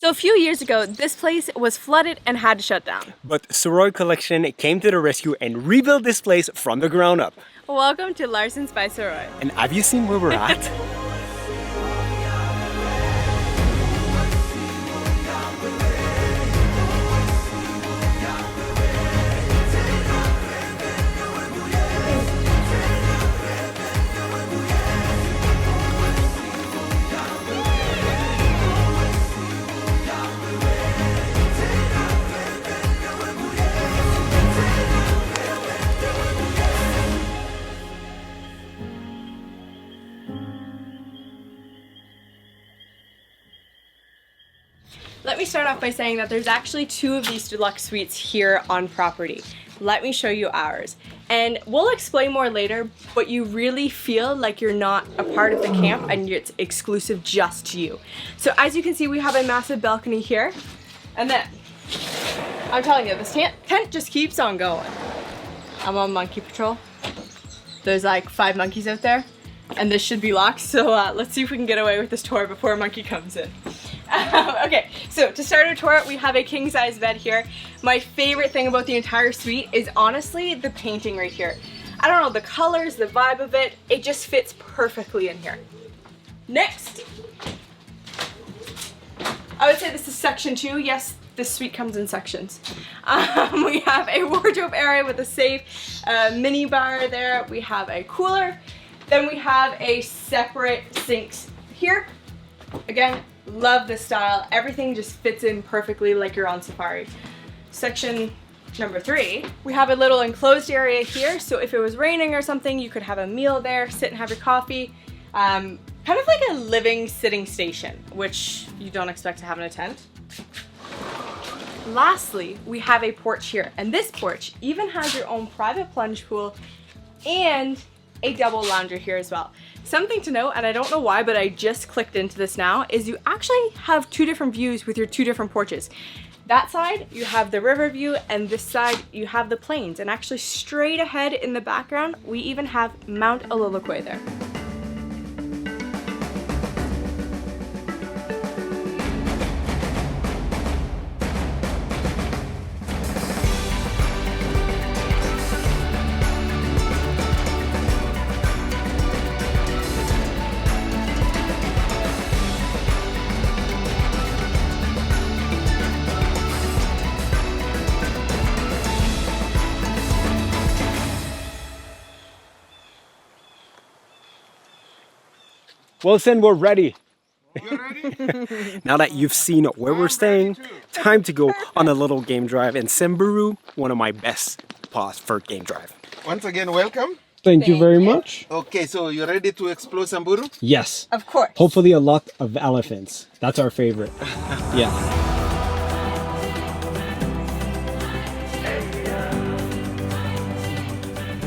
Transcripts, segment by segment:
So a few years ago, this place was flooded and had to shut down. But Soroi Collection came to the rescue and rebuilt this place from the ground up. Welcome to Larsens by Soroi. And have you seen where we're at? Let me start off by saying that there's actually 2 of these deluxe suites here on property. Let me show you ours. And we'll explain more later, but you really feel like you're not a part of the camp and it's exclusive just to you. So as you can see, we have a massive balcony here. And then, I'm telling you, this tent just keeps on going. I'm on monkey patrol. There's like 5 monkeys out there. And this should be locked, so let's see if we can get away with this tour before a monkey comes in. Okay, so to start our tour, we have a king-size bed here. My favorite thing about the entire suite is honestly the painting right here. I don't know, the colors, the vibe of it, it just fits perfectly in here. Next, I would say this is section 2. Yes, this suite comes in sections. We have a wardrobe area with a safe, mini bar there. We have a cooler. Then we have a separate sinks here. Again, love this style. Everything just fits in perfectly like you're on safari. Section number 3, we have a little enclosed area here. So if it was raining or something, you could have a meal there, sit and have your coffee. Kind of like a living sitting station, which you don't expect to have in a tent. Lastly, we have a porch here. And this porch even has your own private plunge pool and a double lounger here as well. Something to note, and I don't know why, but I just clicked into this now, is you actually have 2 different views with your 2 different porches. That side, you have the river view, and this side, you have the plains. And actually straight ahead in the background, we even have Mount Alilokwe there. Well, then we're ready. You ready? Now that you've seen where we're staying, time to go on a little game drive in Samburu, one of my best spots for game drive. Once again, welcome. Thank you very much. Okay, so you ready to explore Samburu? Yes. Of course. Hopefully a lot of elephants. That's our favorite. Yeah.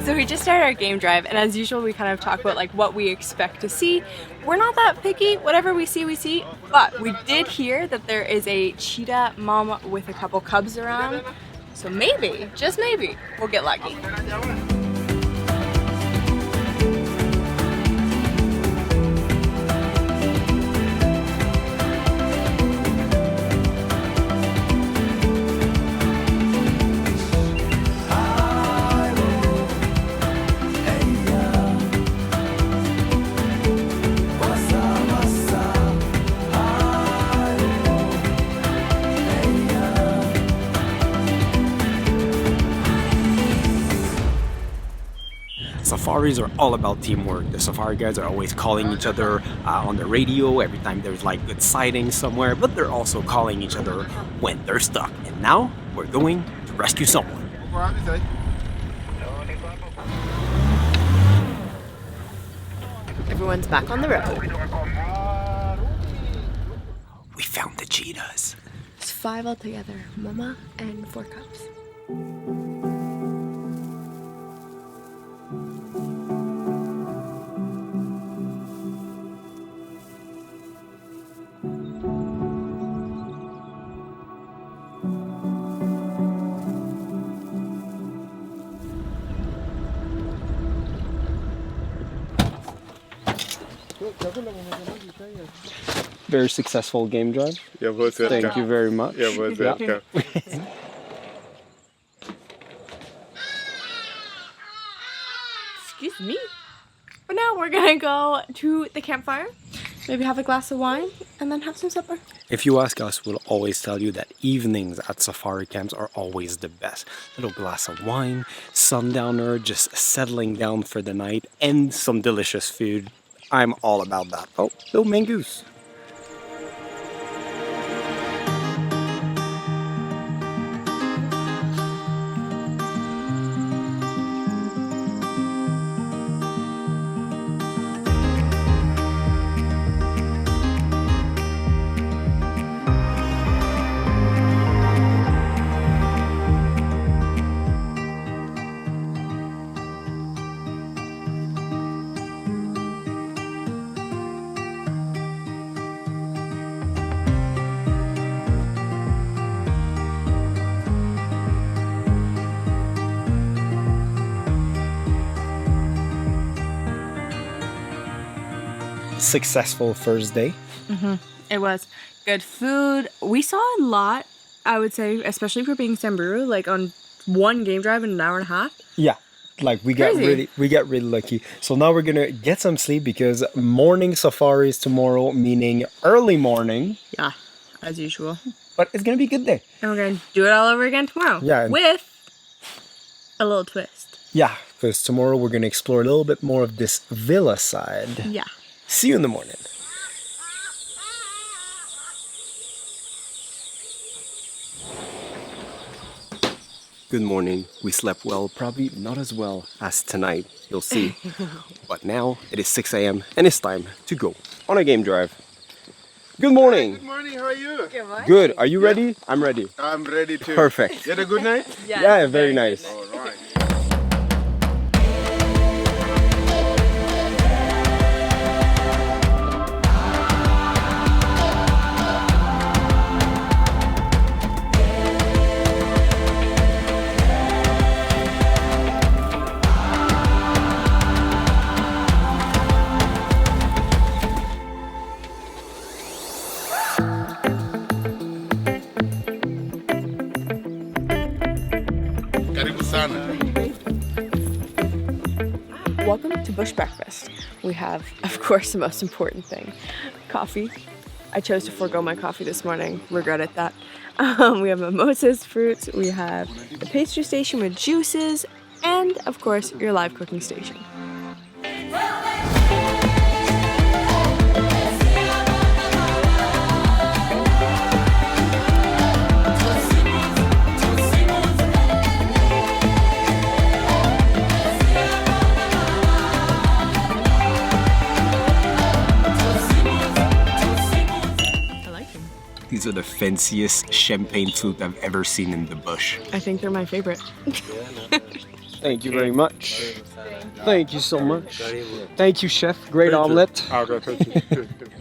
So we just started our game drive, and as usual we kind of talk about like what we expect to see. We're not that picky, whatever we see, but we did hear that there is a cheetah mom with a couple cubs around, so maybe, just maybe, we'll get lucky. Safaris are all about teamwork. The safari guides are always calling each other on the radio every time there's like good sightings somewhere, but they're also calling each other when they're stuck. And now we're going to rescue someone. Everyone's back on the road. We found the cheetahs. It's 5 altogether, mama and 4 cubs. Very successful game drive. You're both welcome. Thank you very much. You're both welcome. Excuse me. But now we're gonna go to the campfire, maybe have a glass of wine, and then have some supper. If you ask us, we'll always tell you that evenings at safari camps are always the best. Little glass of wine, sundowner, just settling down for the night, and some delicious food. I'm all about that. Oh, little mangoose. Successful first day. It was good food. We saw a lot, I would say, especially for being Samburu, like on one game drive in an hour and a half. Yeah, like we got Crazy. really lucky. So now we're gonna get some sleep because morning safaris tomorrow, meaning early morning. Yeah, as usual. But it's gonna be a good day. And we're gonna do it all over again tomorrow. Yeah. With a little twist. Yeah, because tomorrow we're gonna explore a little bit more of this villa side. Yeah. See you in the morning. Good morning. We slept well, probably not as well as tonight, you'll see. But now it is 6 a.m. and it's time to go on a game drive. Good morning. Good morning, how are you? Good. Are you ready? I'm ready. I'm ready too. Perfect. You had a good night? Yeah, very nice. All right. Karibu sana. Welcome to Bush Breakfast. We have, of course, the most important thing, coffee. I chose to forego my coffee this morning, regretted that. We have mimosas, fruits, we have the pastry station with juices, and of course, your live cooking station. I like them. These are the fanciest champagne flute I've ever seen in the bush. I think they're my favorite. Thank you very much. Thank you so much. Thank you, chef. Great omelet.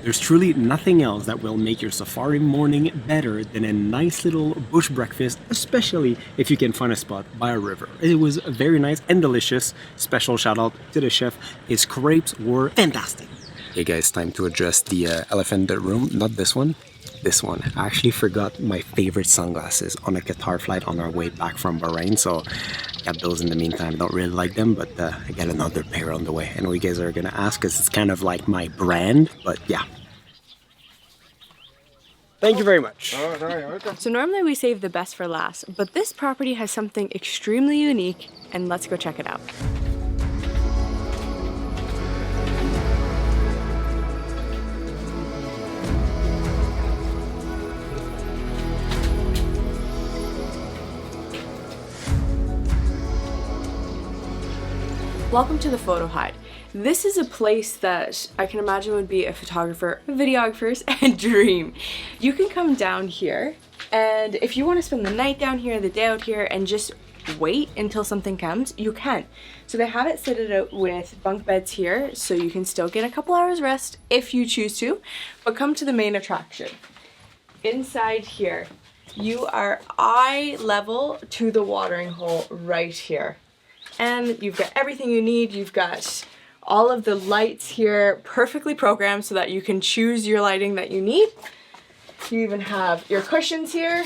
There's truly nothing else that will make your safari morning better than a nice little bush breakfast, especially if you can find a spot by a river. It was very nice and delicious. Special shout out to the chef. His crepes were fantastic. Hey guys, time to address the elephant in the room. Not this one. This one. I actually forgot my favorite sunglasses on a Qatar flight on our way back from Bahrain, so I got those in the meantime. Don't really like them, but I got another pair on the way. I know you guys are gonna ask because it's kind of like my brand, but yeah. Thank you very much. All right, welcome. So normally we save the best for last, but this property has something extremely unique, and let's go check it out. Welcome to the Photo Hide. This is a place that I can imagine would be a photographer, a videographer's dream. You can come down here, and if you want to spend the night down here, the day out here, and just wait until something comes, you can. So they have it fitted out with bunk beds here, so you can still get a couple hours rest if you choose to, but come to the main attraction. Inside here, you are eye level to the watering hole right here. And you've got everything you need. You've got All of the lights here perfectly programmed so that you can choose your lighting that you need. You even have your cushions here.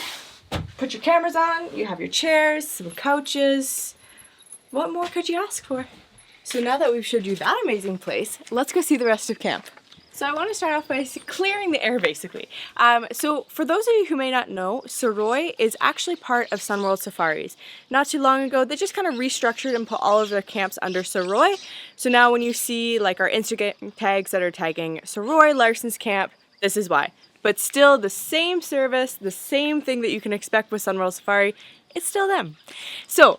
Put your cameras on. You have your chairs, some couches. What more could you ask for? So now that we've showed you that amazing place, let's go see the rest of camp. So I want to start off by clearing the air basically. So for those of you who may not know, Soroi is actually part of Sunworld Safaris. Not too long ago, they just kind of restructured and put all of their camps under Soroi. So now when you see like our Instagram tags that are tagging Soroi Larsens Camp, this is why. But still the same service, the same thing that you can expect with Sunworld Safari, it's still them. So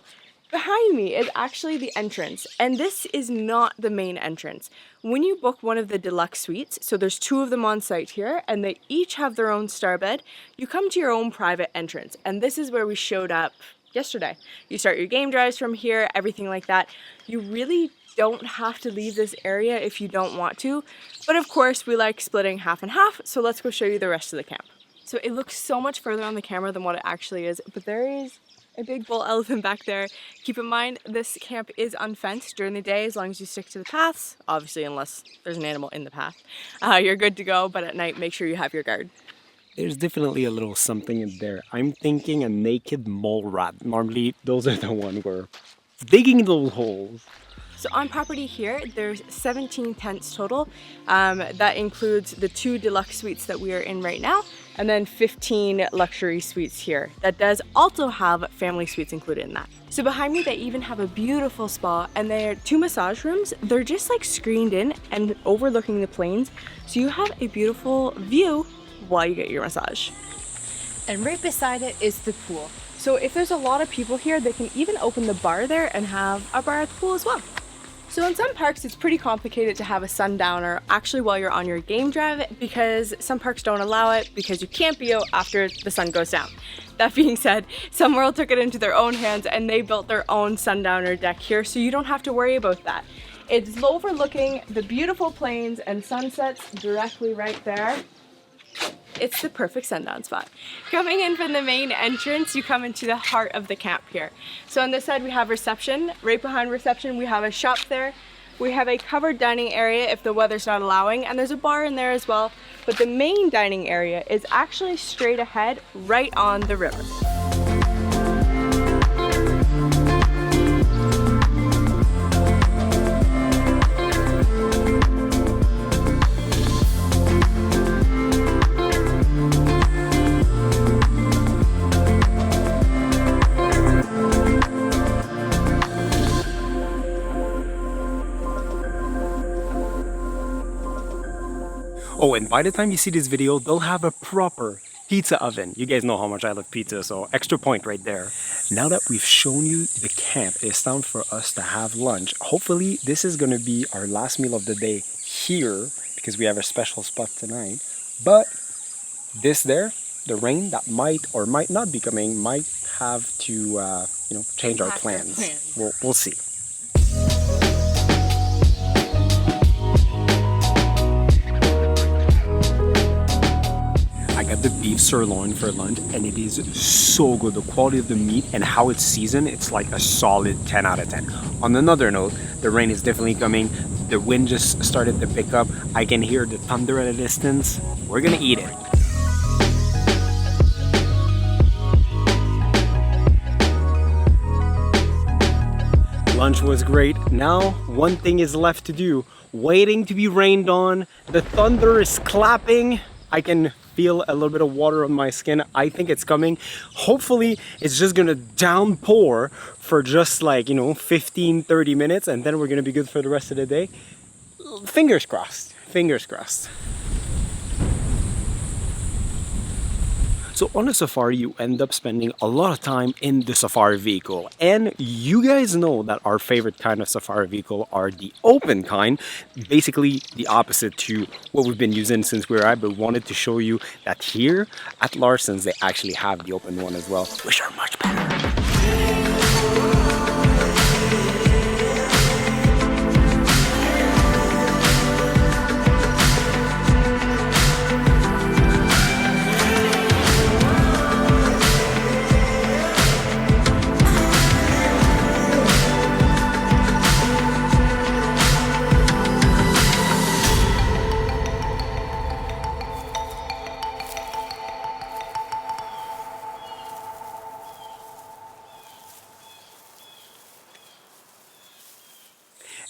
behind me is actually the entrance, and this is not the main entrance. When you book one of the deluxe suites, so there's 2 of them on site here, and they each have their own star bed, you come to your own private entrance, and this is where we showed up yesterday. You start your game drives from here, everything like that. You really don't have to leave this area if you don't want to, but of course we like splitting half and half, so let's go show you the rest of the camp. So it looks so much further on the camera than what it actually is, but there is a big bull elephant back there. Keep in mind, this camp is unfenced during the day as long as you stick to the paths. Obviously, unless there's an animal in the path. You're good to go, but at night, make sure you have your guard. There's definitely a little something in there. I'm thinking a naked mole rat. Normally, those are the ones who are digging those holes. So on property here, there's 17 tents total. That includes the 2 deluxe suites that we are in right now, and then 15 luxury suites here. That does also have family suites included in that. So behind me, they even have a beautiful spa, and they're 2 massage rooms. They're just like screened in and overlooking the plains. So you have a beautiful view while you get your massage. And right beside it is the pool. So if there's a lot of people here, they can even open the bar there and have a bar at the pool as well. So in some parks, it's pretty complicated to have a sundowner actually while you're on your game drive, because some parks don't allow it because you can't be out after the sun goes down. That being said, Sunworld took it into their own hands and they built their own sundowner deck here, so you don't have to worry about that. It's overlooking the beautiful plains and sunsets directly right there. It's the perfect sundown spot. Coming in from the main entrance, you come into the heart of the camp here. So on this side we have reception. Right behind reception we have a shop there. We have a covered dining area if the weather's not allowing, and there's a bar in there as well. But the main dining area is actually straight ahead, right on the river. Oh, and by the time you see this video, they'll have a proper pizza oven. You guys know how much I love pizza, so extra point right there. Now that we've shown you the camp, it's time for us to have lunch. Hopefully, this is gonna be our last meal of the day here, because we have a special spot tonight. But this there, the rain that might or might not be coming, might have to, change our plans. We'll see. I got the beef sirloin for lunch, and it is so good. The quality of the meat and how it's seasoned, it's like a solid 10 out of 10. On another note, the rain is definitely coming. The wind just started to pick up. I can hear the thunder at a distance. We're gonna eat it. Lunch was great. Now, one thing is left to do. Waiting to be rained on. The thunder is clapping. I can feel a little bit of water on my skin. I think it's coming. Hopefully, it's just gonna downpour for just like, 15-30 minutes, and then we're gonna be good for the rest of the day. Fingers crossed. Fingers crossed. So on a safari, you end up spending a lot of time in the safari vehicle. And you guys know that our favorite kind of safari vehicle are the open kind. Basically the opposite to what we've been using since we arrived, but wanted to show you that here at Larsens, they actually have the open one as well, which are much better.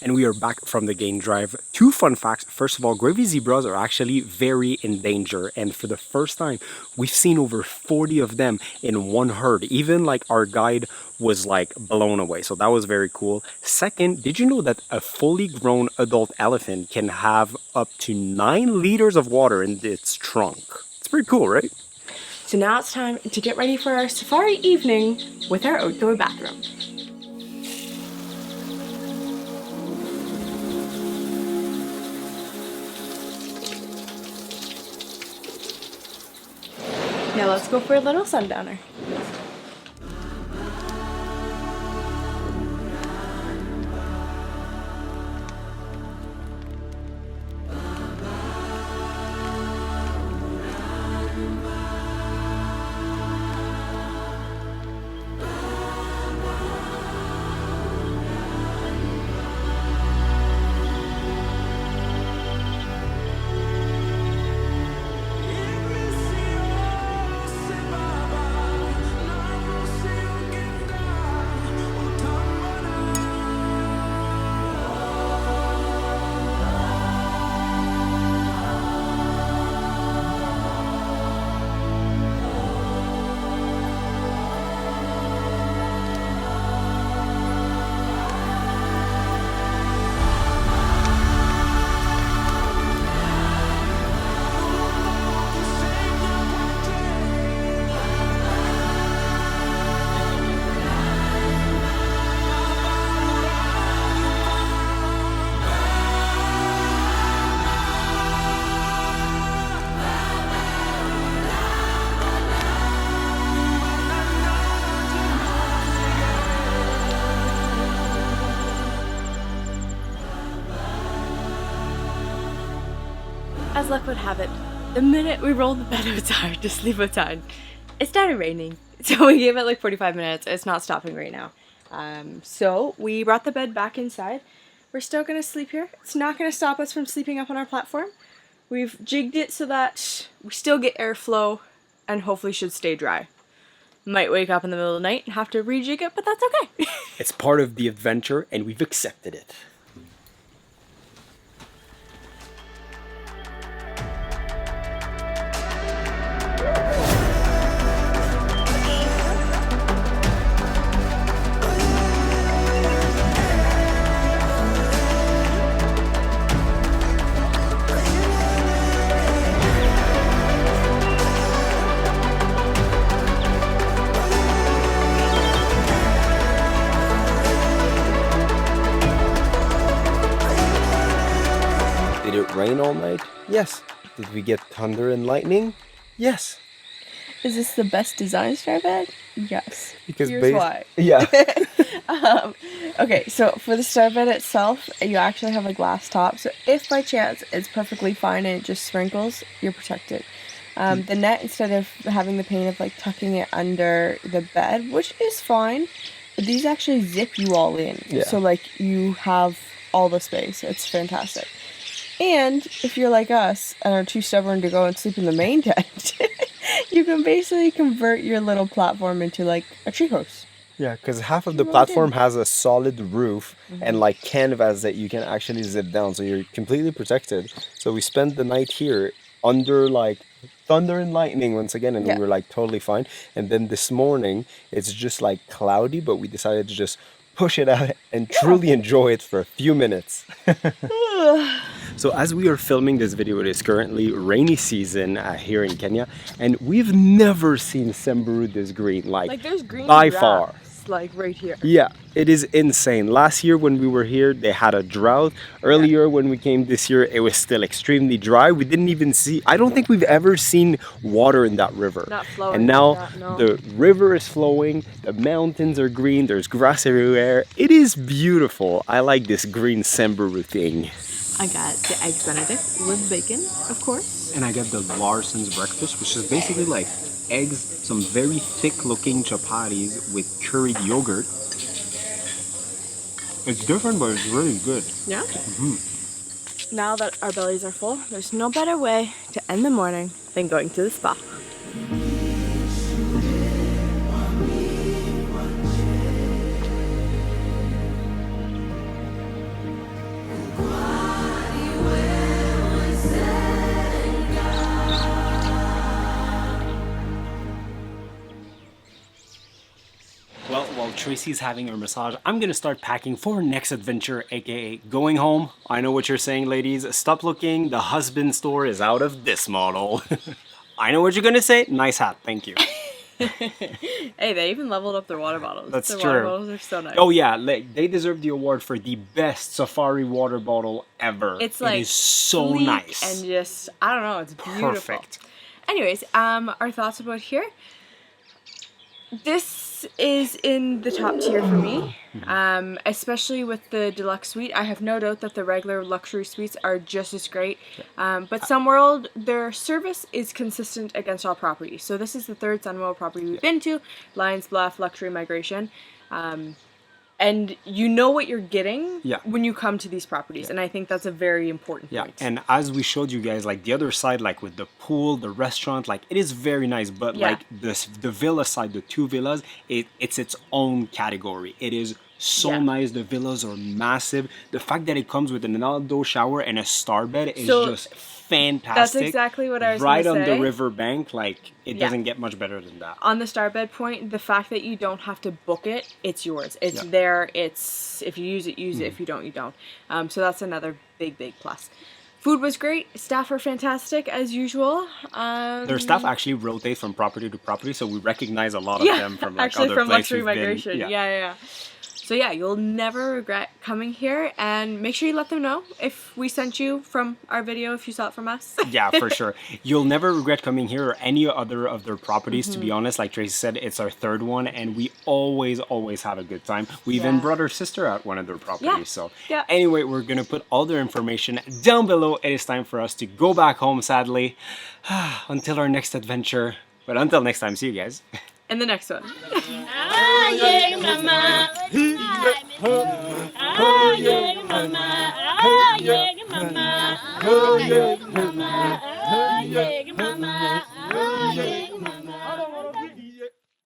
And we are back from the game drive. Two fun facts. First of all, gravy zebras are actually very in danger. And for the first time, we've seen over 40 of them in one herd. Even like our guide was like blown away. So that was very cool. Second, did you know that a fully grown adult elephant can have up to 9 liters of water in its trunk? It's pretty cool, right? So now it's time to get ready for our safari evening with our outdoor bathroom. Now let's go for a little sundowner. As luck would have it, the minute we rolled the bed outside to sleep outside, it started raining. So we gave it like 45 minutes. It's not stopping right now. So we brought the bed back inside. We're still gonna sleep here. It's not gonna stop us from sleeping up on our platform. We've jigged it so that we still get airflow and hopefully should stay dry. Might wake up in the middle of the night and have to rejig it, but that's okay. It's part of the adventure and we've accepted it. Did it rain all night? Yes. Did we get thunder and lightning? Yes. Is this the best design star bed? Yes. Because here's why. Yeah. Okay, so for the star bed itself, you actually have a glass top. So if by chance it's perfectly fine and it just sprinkles, you're protected. The net, instead of having the pain of like tucking it under the bed, which is fine, but these actually zip you all in. Yeah. So like you have all the space. It's fantastic. And if you're like us and are too stubborn to go and sleep in the main tent, you can basically convert your little platform into like a treehouse. Yeah, because half of the platform has a solid roof and like canvas that you can actually zip down, so you're completely protected. So we spent the night here under like thunder and lightning once again, and we were like totally fine. And then this morning it's just like cloudy, but we decided to just push it out and truly enjoy it for a few minutes. So as we are filming this video, it is currently rainy season here in Kenya, and we've never seen Samburu this green, like there's green by grass, far. like right here. Yeah, it is insane. Last year when we were here, they had a drought. Earlier when we came this year, it was still extremely dry. We didn't even see, I don't think we've ever seen water in that river. Not flowing. And now like that, no. the river is flowing, the mountains are green, there's grass everywhere. It is beautiful. I like this green Samburu thing. I got the eggs Benedict with bacon, of course. And I got the Larsens breakfast, which is basically like eggs, some very thick looking chapatis with curried yogurt. It's different, but it's really good. Yeah? Now that our bellies are full, there's no better way to end the morning than going to the spa. Well, while Tracy's having her massage, I'm gonna start packing for our next adventure, aka going home. I know what you're saying, ladies. Stop looking. The husband store is out of this model. I know what you're gonna say. Nice hat. Thank you. Hey, they even leveled up their water bottles. That's their true. Water bottles are so nice. Oh yeah, they deserve the award for the best safari water bottle ever. It's like it is so sleek nice and just I don't know, it's beautiful. Perfect. Anyways, our thoughts about here. This is in the top tier for me, especially with the deluxe suite. I have no doubt that the regular luxury suites are just as great, but Sunworld, their service is consistent against all properties. So this is the third Sunworld property we've been to, Lions Bluff, Luxury Migration. And you know what you're getting when you come to these properties, and I think that's a very important point. And as we showed you guys, like the other side, like with the pool, the restaurant, like it is very nice, but like the villa side, the two villas, it's its own category. It is so nice. The villas are massive. The fact that it comes with an outdoor shower and a star bed is just fantastic. That's exactly what I was right gonna on say. the river bank, like it doesn't get much better than that. On the starbed point, the fact that you don't have to book it, it's yours. It's there. It's if you use it, use it. If you don't, you don't. So that's another big plus. Food was great. Staff are fantastic as usual. Their staff actually rotate from property to property, so we recognize a lot of them from like actually other from places Luxury we've been. Migration. Yeah. So yeah, you'll never regret coming here, and make sure you let them know if we sent you from our video, if you saw it from us. Yeah, for sure. You'll never regret coming here or any other of their properties, to be honest. Like Tracy said, it's our third one, and we always have a good time. We even brought our sister out one of their properties. So anyway, we're going to put all their information down below. It is time for us to go back home, sadly, until our next adventure. But until next time, see you guys. In the next one. Ah, yeah, mama. Ah, yeah, mama. Ah, yeah, mama. Ah, yeah, mama. Ah, yeah, mama.